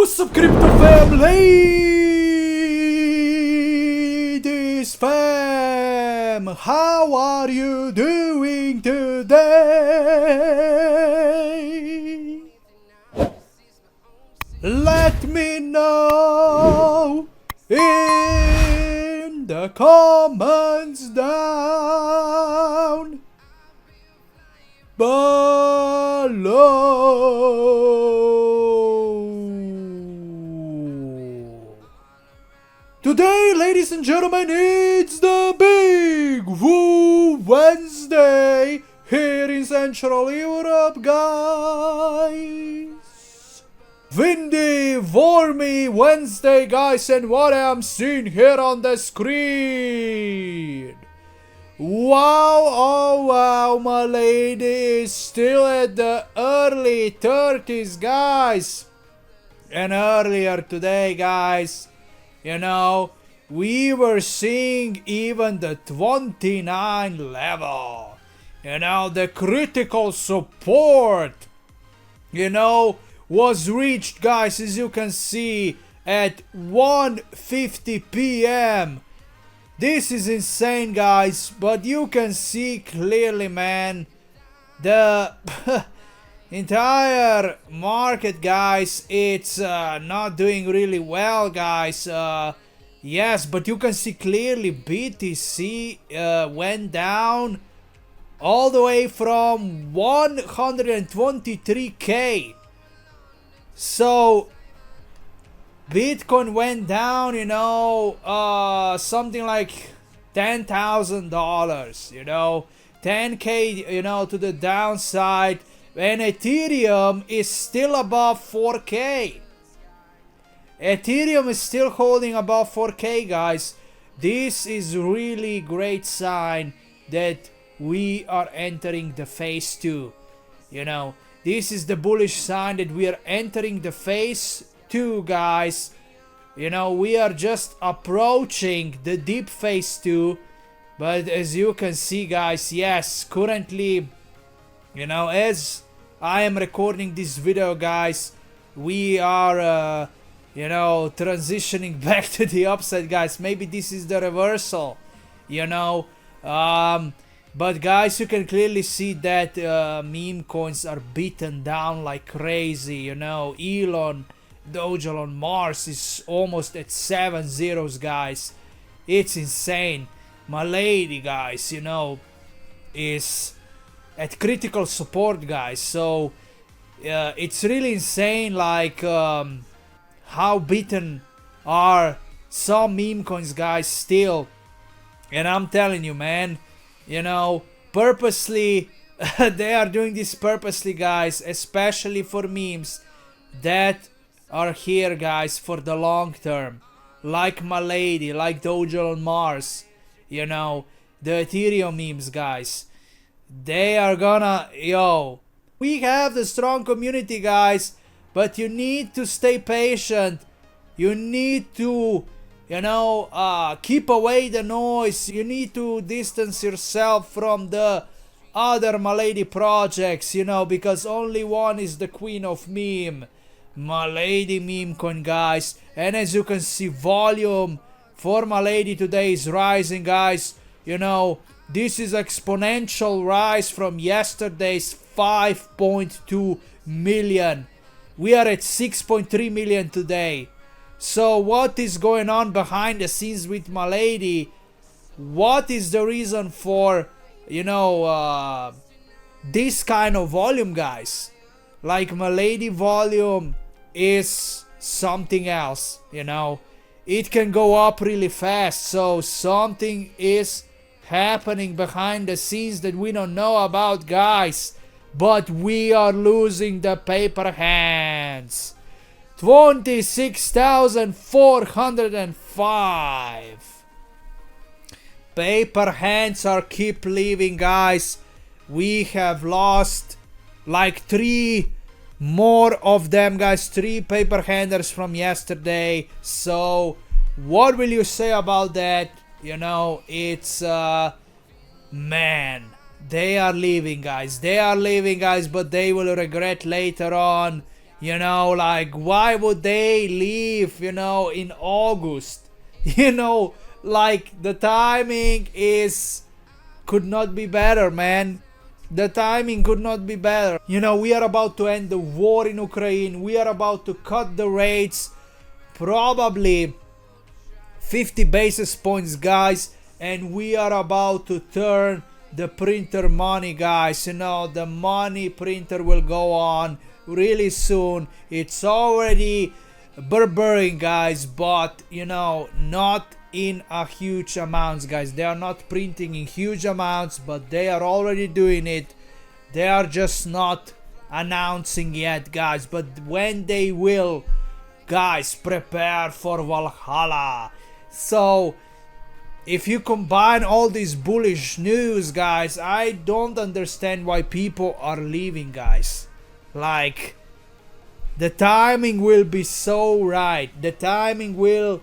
What's up, crypto fam, ladies fam? How are you doing today? Let me know in the comments down below. Today, ladies and gentlemen, it's the Big Woo Wednesday here in Central Europe, guys. Windy, warmy Wednesday, guys, and what I'm seeing here on the screen. Wow, oh wow, Milady is still at the early 30s, guys. And earlier today, guys, you know, we were seeing even the 29 level. You know, the critical support, you know, was reached, guys, as you can see, at 1:50 p.m. This is insane, guys, but you can see clearly, man, the entire market, guys, it's not doing really well, guys. Yes, but you can see clearly BTC went down all the way from 123k. So Bitcoin went down, you know, something like $10,000, you know, 10k, you know, to the downside, and Ethereum is still above 4k. Ethereum is still holding above 4k, guys. This is really great sign that we are entering the phase 2, you know. This is the bullish sign that we are entering the phase 2, guys. You know, we are just approaching the deep phase 2, but as you can see, guys, yes, currently, you know, as I am recording this video, guys, we are you know, transitioning back to the upside, guys. Maybe this is the reversal, you know, but guys, you can clearly see that meme coins are beaten down like crazy, you know. Doge on Mars is almost at 7 zeros, guys. It's insane. Milady, guys, you know, is at critical support, guys. So it's really insane, like how beaten are some meme coins, guys, still. And I'm telling you, man, you know, purposely they are doing this purposely, guys, especially for memes that are here, guys, for the long term, like Milady, like Doge on Mars, you know, the Ethereum memes, guys. They are gonna, yo, we have the strong community, guys, but you need to stay patient. You need to, you know, keep away the noise. You need to distance yourself from the other Milady projects, you know, because only one is the queen of meme. Milady meme coin, guys. And as you can see, volume for Milady today is rising, guys. You know, this is exponential rise from yesterday's 5.2 million. We are at 6.3 million today. So what is going on behind the scenes with Milady? What is the reason for, you know, this kind of volume, guys? Like Milady volume is something else, you know. It can go up really fast, so something is happening behind the scenes that we don't know about, guys. But we are losing the paper hands. 26,405. Paper hands are keep leaving, guys. We have lost like 3 more of them, guys. 3 paper handers from yesterday. So what will you say about that? You know, it's man, they are leaving, guys. They are leaving, guys, but they will regret later on. You know, like, why would they leave, you know, in August? You know, like, the timing could not be better, man. The timing could not be better. You know, we are about to end the war in Ukraine. We are about to cut the rates, probably 50 basis points, guys. And we are about to turn the printer money, guys. You know, the money printer will go on really soon. It's already burbering, guys, but, you know, not in a huge amounts, guys. They are not printing in huge amounts, but they are already doing it. They are just not announcing yet, guys. But when they will, guys, prepare for Valhalla. So if you combine all this bullish news, guys, I don't understand why people are leaving, guys. Like, the timing will be so right. The timing will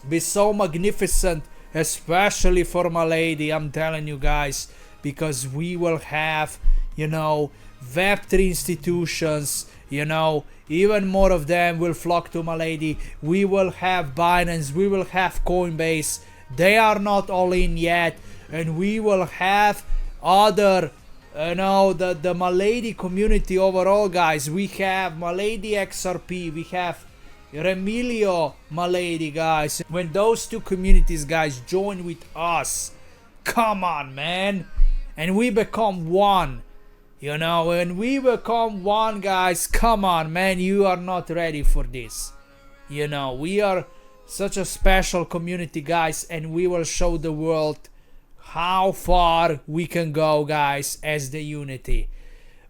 be so magnificent, especially for Milady, I'm telling you, guys, because we will have, you know, Web3 institutions, you know, even more of them will flock to Milady. We will have Binance, we will have Coinbase. They are not all in yet, and we will have other, you know, the Milady community overall, guys. We have Milady XRP, we have Remilio Milady, guys. When those two communities, guys, join with us, come on, man, and we become one, you know, when we become one, guys, come on, man, you are not ready for this. You know, we are such a special community, guys, and we will show the world how far we can go, guys, as the unity.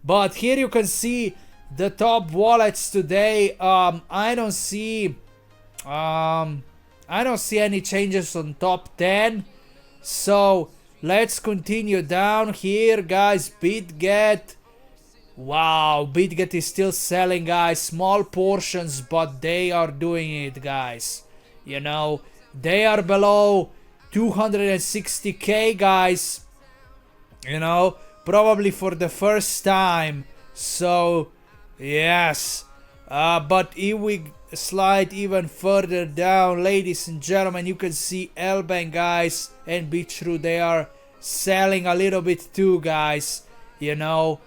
But here you can see the top wallets today. I don't see any changes on top 10. So let's continue down here, guys. BitGet. Wow, BitGet is still selling, guys. Small portions, but they are doing it, guys. You know, they are below 260k, guys. You know, probably for the first time. So yes, but if we slide even further down, ladies and gentlemen, you can see L-Bank, guys, and BitTrue, they are selling a little bit too, guys, you know,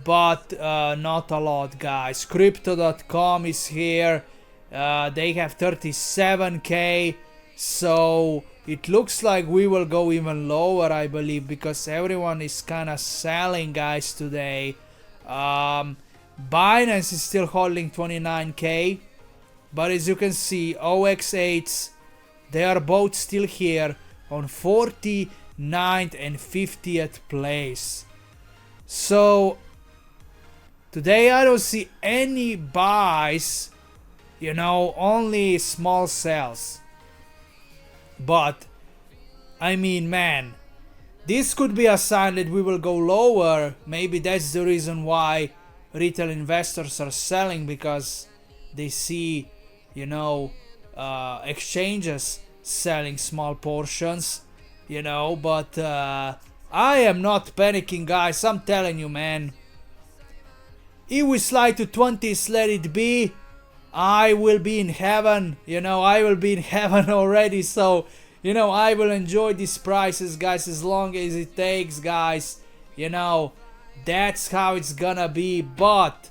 but not a lot, guys. Crypto.com is here. They have 37k, so it looks like we will go even lower, I believe, because everyone is kind of selling, guys, today. Binance is still holding 29k, but as you can see, OX8s, they are both still here on 49th and 50th place. So today I don't see any buys, you know, only small sells. But I mean, man, this could be a sign that we will go lower. Maybe that's the reason why retail investors are selling, because they see, you know, exchanges selling small portions, you know. But I am not panicking, guys. I'm telling you, man, if we slide to 20s, let it be. I will be in heaven, you know. I will be in heaven already. So, you know, I will enjoy these prices, guys, as long as it takes, guys. You know, that's how it's gonna be. But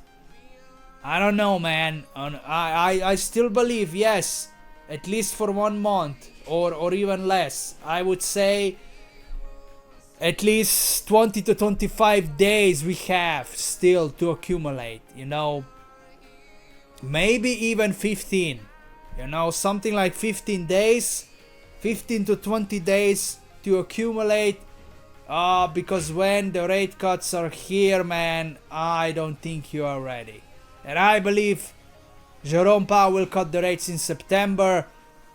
I don't know, man. I still believe, yes, at least for 1 month or even less. I would say at least 20 to 25 days we have still to accumulate, you know. Maybe even 15, you know, something like 15 days, 15 to 20 days to accumulate. Because when the rate cuts are here, man, I don't think you are ready. And I believe Jerome Powell will cut the rates in September.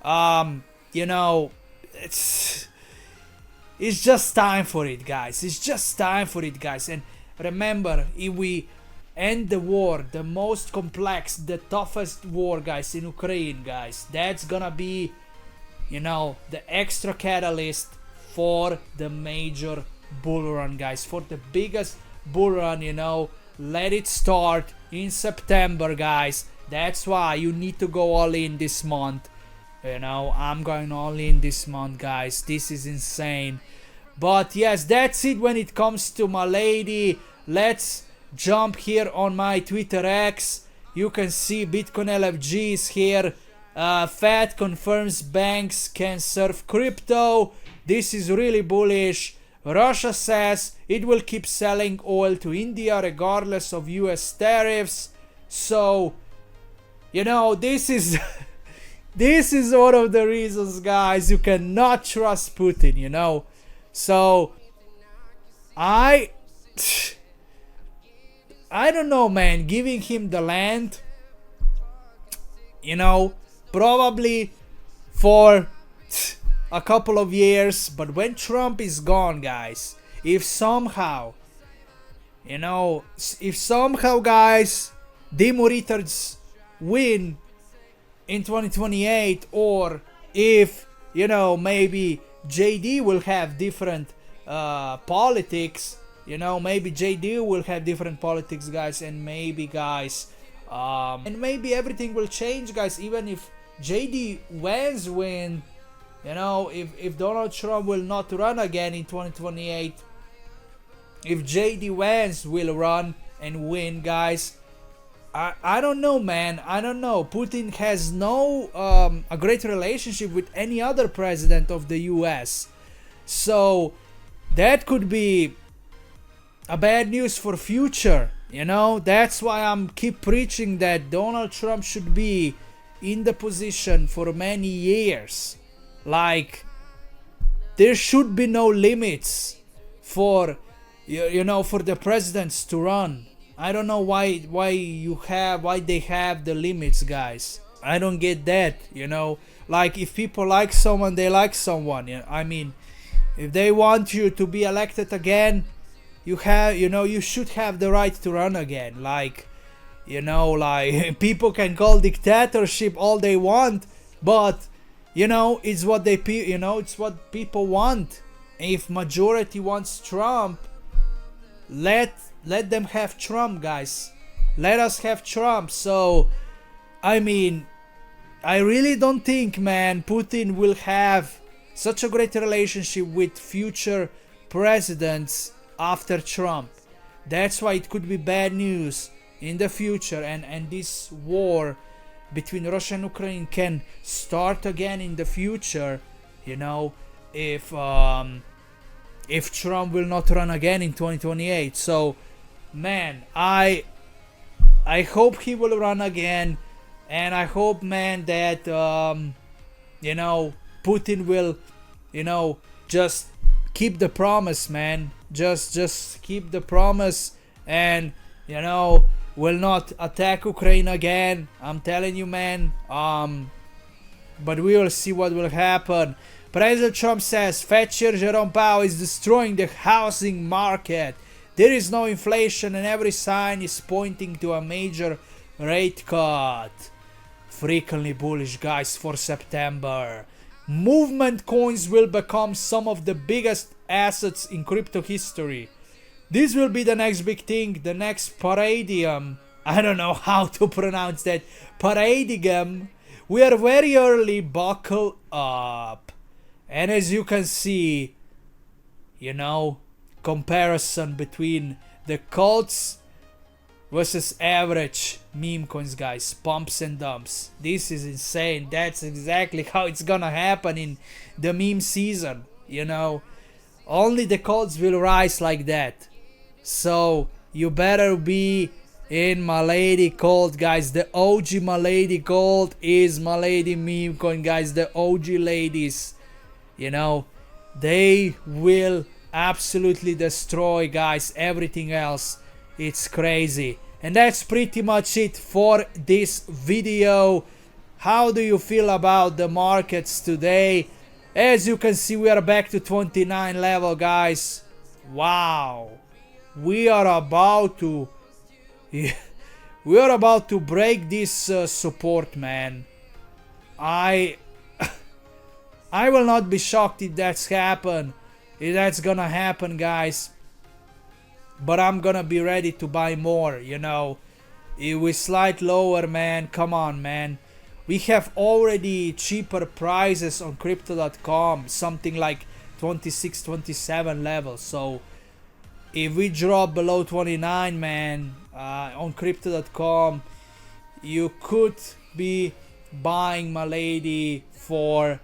You know, it's just time for it, guys. It's just time for it, guys. And remember, if we end the war, the most complex, the toughest war, guys, in Ukraine, guys, that's gonna be, you know, the extra catalyst for the major bull run, guys, for the biggest bull run, you know. Let it start in September, guys. That's why you need to go all in this month. You know, I'm going all in this month, guys. This is insane. But yes, that's it when it comes to Milady. Let's jump here on my Twitter X. You can see Bitcoin LFG is here. Fed confirms banks can serve crypto. This is really bullish. Russia says it will keep selling oil to India regardless of US tariffs. So, you know, this is this is one of the reasons, guys, you cannot trust Putin, you know. So I don't know, man, giving him the land, you know, probably for a couple of years, but when Trump is gone, guys, if somehow, you know, if somehow, guys, Democrats win in 2028, or if, you know, maybe JD will have different politics, you know, maybe JD will have different politics, guys, and maybe, guys, and maybe everything will change, guys, even if JD Vance win, you know, if Donald Trump will not run again in 2028, if JD Vance will run and win, guys, I don't know, man. I don't know. Putin has no a great relationship with any other president of the US. So that could be a bad news for future, you know. That's why I'm keep preaching that Donald Trump should be in the position for many years. Like, there should be no limits for, you know, for the presidents to run. I don't know why they have the limits, guys. I don't get that, you know. Like, if people like someone, they like someone. I mean, if they want you to be elected again, you have, you know, you should have the right to run again. Like, you know, like, people can call dictatorship all they want, but, you know, it's what they, you know, it's what people want. If majority wants Trump, let them have Trump, guys. Let us have Trump. So, I mean, I really don't think, man, Putin will have such a great relationship with future presidents after Trump. That's why it could be bad news in the future, and this war between Russia and Ukraine can start again in the future, you know, if Trump will not run again in 2028. So, man, I hope he will run again, and I hope, man, that you know, Putin will, you know, just keep the promise, man. Just keep the promise, and, you know, will not attack Ukraine again. I'm telling you, man. But we will see what will happen. President Trump says Fed Chair Jerome Powell is destroying the housing market. There is no inflation and every sign is pointing to a major rate cut. Frequently bullish, guys, for September. Movement coins will become some of the biggest assets in crypto history. This will be the next big thing, the next Palladium. I don't know how to pronounce that. Palladium. We are very early, buckle up. And as you can see, you know, comparison between the cults versus average meme coins, guys. Pumps and dumps. This is insane. That's exactly how it's gonna happen in the meme season, you know. Only the cults will rise like that. So you better be in Milady Gold, guys. The OG Milady Gold is Milady meme coin, guys. The OG ladies, you know, they will absolutely destroy, guys, everything else. It's crazy. And that's pretty much it for this video. How do you feel about the markets today? As you can see, we are back to 29 level, guys. Wow. We are about to break this support, man. I will not be shocked if that's gonna happen, guys. But I'm gonna be ready to buy more, you know. If we slide lower, man, come on, man. We have already cheaper prices on crypto.com, something like 26, 27 levels. So if we drop below 29, man, on crypto.com, you could be buying Milady for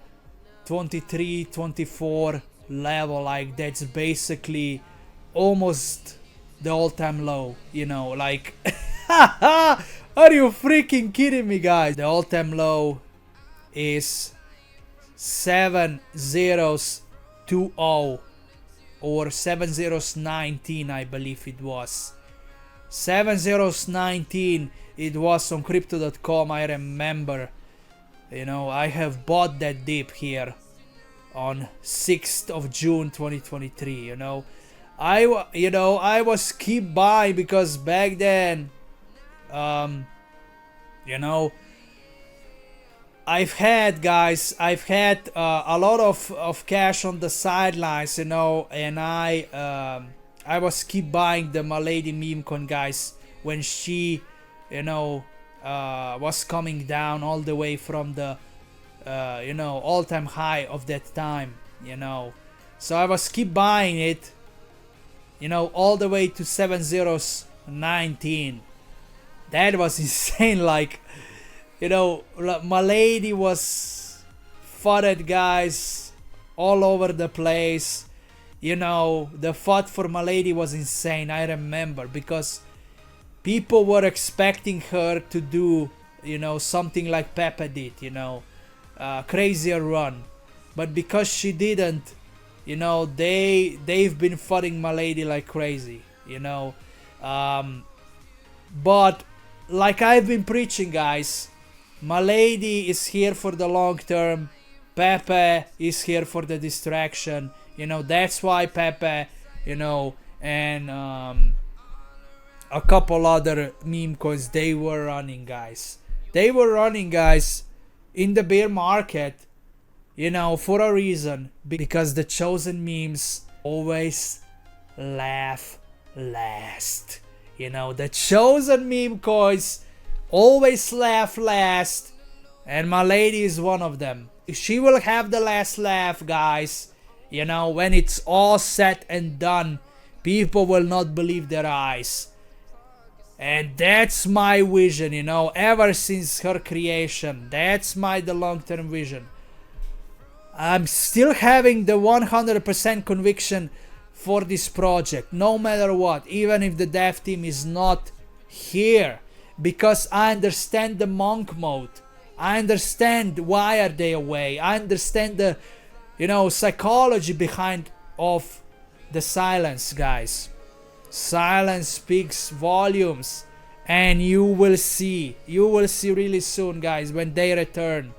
23, 24 level. Like, that's basically almost the all-time low, you know, like are you freaking kidding me, guys? The all-time low is 7020 or 7019, I believe it was 7019. It was on crypto.com, I remember. You know, I have bought that dip here on 6th of June 2023. You know, I was keep buying because back then, you know, I've had a lot of cash on the sidelines, you know, and I was keep buying the Milady meme coin, guys, when she, you know, was coming down all the way from the you know, all-time high of that time, you know. So I was keep buying it, you know, all the way to 7019. That was insane. Like, you know, Milady was flooded, guys, all over the place. You know, the FUD for Milady was insane, I remember, because people were expecting her to do, you know, something like Pepe did, you know, crazier run. But because she didn't, you know, they've been flooding Milady like crazy, you know. But like I've been preaching, guys, Milady is here for the long term. Pepe is here for the distraction. You know, that's why Pepe, you know, and a couple other meme coins, they were running, guys. They were running, guys, in the bear market, you know, for a reason. Because the chosen memes always laugh last. You know, the chosen meme coins always laugh last. And Milady is one of them. She will have the last laugh, guys. You know, when it's all said and done, people will not believe their eyes. And that's my vision, you know, ever since her creation. That's the long-term vision. I'm still having the 100% conviction for this project, no matter what, even if the dev team is not here. Because I understand the monk mode. I understand why are they away. I understand the, you know, psychology behind of the silence, guys. Silence speaks volumes, and you will see really soon, guys, when they return.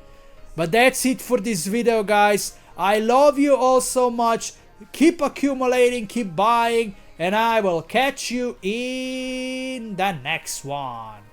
But that's it for this video, guys. I love you all so much. Keep accumulating, keep buying, and I will catch you in the next one.